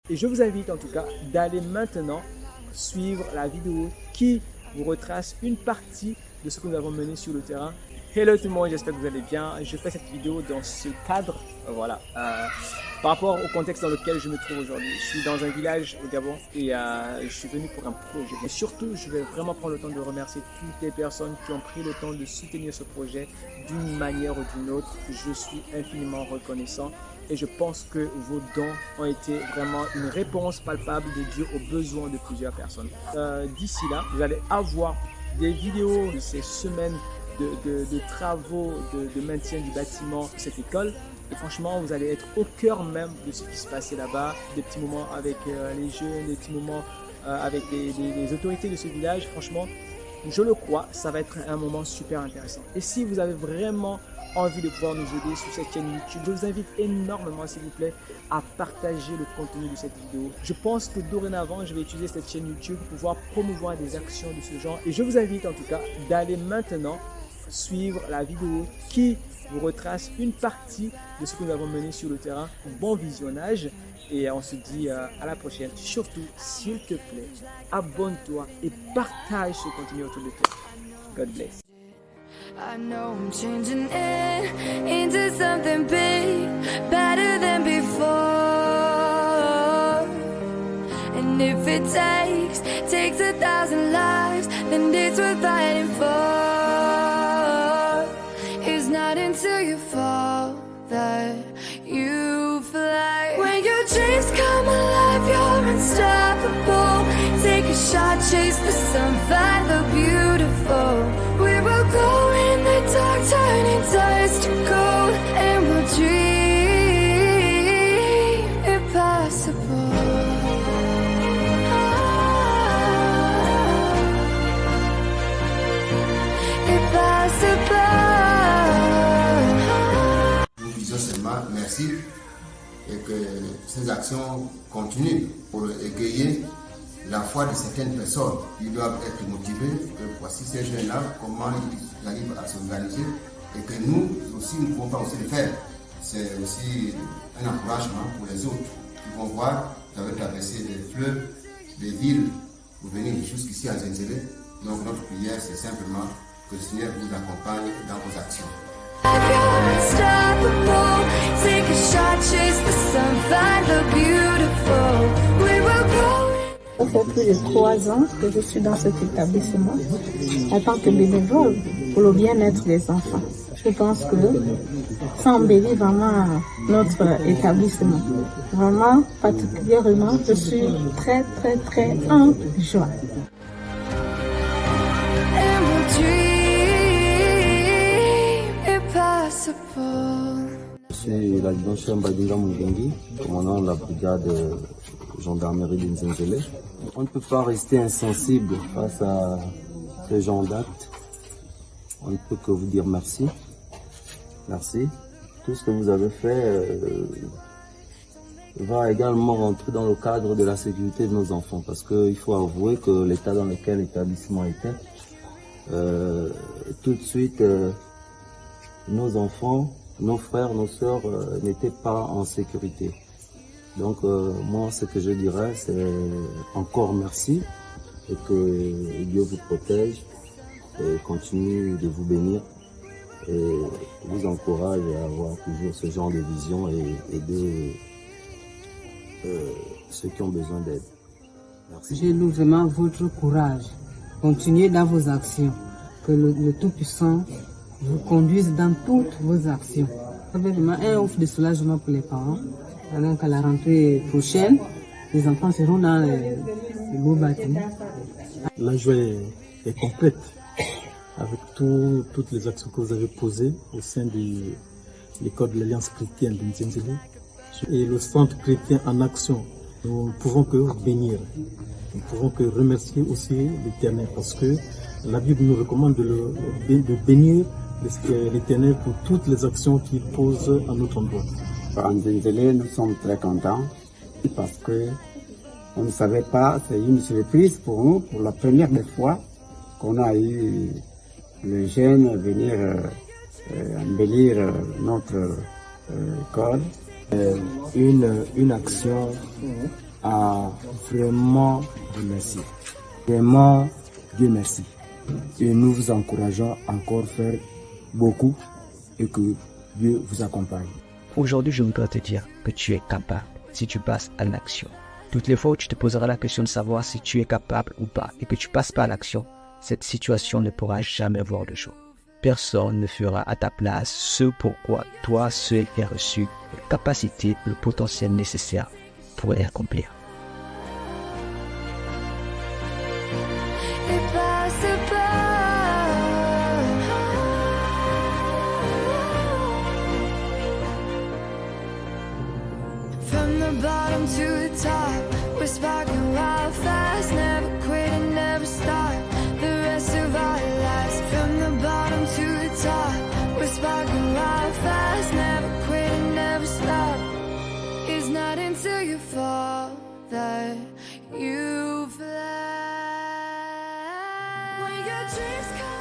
Et je vous invite en tout cas d'aller maintenant suivre la vidéo qui vous retrace une partie de ce que nous avons mené sur le terrain. Hello tout le monde, j'espère que vous allez bien. Je fais cette vidéo dans ce cadre, voilà, par rapport au contexte dans lequel je me trouve aujourd'hui. Je suis dans un village au Gabon et je suis venu pour un projet. Et surtout, je vais vraiment prendre le temps de remercier toutes les personnes qui ont pris le temps de soutenir ce projet d'une manière ou d'une autre. Je suis infiniment reconnaissant. Et je pense que vos dons ont été vraiment une réponse palpable de Dieu aux besoins de plusieurs personnes. D'ici là, vous allez avoir des vidéos de ces semaines de travaux de maintien du bâtiment de cette école. Et franchement, vous allez être au cœur même de ce qui se passait là-bas. Des petits moments avec les jeunes, des petits moments avec les autorités de ce village. Franchement, je le crois, ça va être un moment super intéressant. Et si vous avez vraiment envie de pouvoir nous aider sur cette chaîne YouTube, je vous invite énormément, s'il vous plaît, à partager le contenu de cette vidéo. Je pense que dorénavant, je vais utiliser cette chaîne YouTube pour pouvoir promouvoir des actions de ce genre. Et je vous invite en tout cas d'aller maintenant suivre la vidéo qui vous retrace une partie de ce que nous avons mené sur le terrain. Bon visionnage et on se dit à la prochaine. Surtout, s'il te plaît, abonne-toi et partage ce contenu autour de toi. God bless. I know I'm changing into something big, better than before. And if it takes 1,000 lives, then it's worth fighting for. It's not until you fall that you fly. When your dreams come alive, you're unstoppable. Take a shot, chase the sun, find the beautiful. We will go in the dark, turning dust to gold, and we'll dream impossible. Impossible. Nous disons seulement merci et que ces actions continuent pour égayer la foi de certaines personnes. Ils doivent être motivés que voici ces jeunes-là, comment ils arrivent à s'organiser et que nous aussi, nous ne pouvons pas aussi le faire. C'est aussi un encouragement pour les autres qui vont voir, vous avez traversé des fleuves, des villes pour venir jusqu'ici à Zenzele. Donc notre prière, c'est simplement que le Seigneur vous accompagne dans vos actions. Ça fait plus de 3 ans que je suis dans cet établissement en tant que bénévole pour le bien-être des enfants. Je pense que ça embellit vraiment notre établissement. Vraiment, particulièrement, je suis très en joie. Je suis l'adjudant Mbadinga Mugengi, commandant de la brigade de gendarmerie de Nzenzele. On ne peut pas rester insensible face à ce genre d'actes. On ne peut que vous dire merci. Merci. Tout ce que vous avez fait va également rentrer dans le cadre de la sécurité de nos enfants, parce qu'il faut avouer que l'état dans lequel l'établissement était, tout de suite, nos enfants, nos frères, nos sœurs n'étaient pas en sécurité. Donc moi, ce que je dirais, c'est encore merci et que Dieu vous protège et continue de vous bénir et vous encourage à avoir toujours ce genre de vision et aider ceux qui ont besoin d'aide. Merci. Je loue vraiment votre courage. Continuez dans vos actions. Que le Tout-Puissant vous conduise dans toutes vos actions. Ça fait vraiment un ouf de soulagement pour les parents. Donc à la rentrée prochaine, les enfants seront dans les beaux bâtiments. La joie est complète avec toutes les actions que vous avez posées au sein de l'école de l'Alliance chrétienne de Nzenzele et le centre chrétien en action. Nous ne pouvons que bénir, nous ne pouvons que remercier aussi l'Éternel parce que la Bible nous recommande de bénir l'Éternel pour toutes les actions qu'il pose à notre endroit. En Nzenzele, nous sommes très contents parce que on ne savait pas, c'est une surprise pour nous, pour la première des fois qu'on a eu les jeunes venir embellir notre école. Une action à vraiment remercier. Vraiment, Dieu merci. Et nous vous encourageons encore à faire beaucoup et que Dieu vous accompagne. Aujourd'hui, je voudrais te dire que tu es capable si tu passes à l'action. Toutes les fois où tu te poseras la question de savoir si tu es capable ou pas et que tu passes pas à l'action, cette situation ne pourra jamais voir le jour. Personne ne fera à ta place ce pourquoi toi seul es reçu les capacités, le potentiel nécessaire pour y accomplir. Et passe from the bottom to the top, we're sparking wild fast, never quit and never stop. The rest of our lives, from the bottom to the top, we're sparking wild fast, never quit and never stop. It's not until you fall that you fly. When your dreams come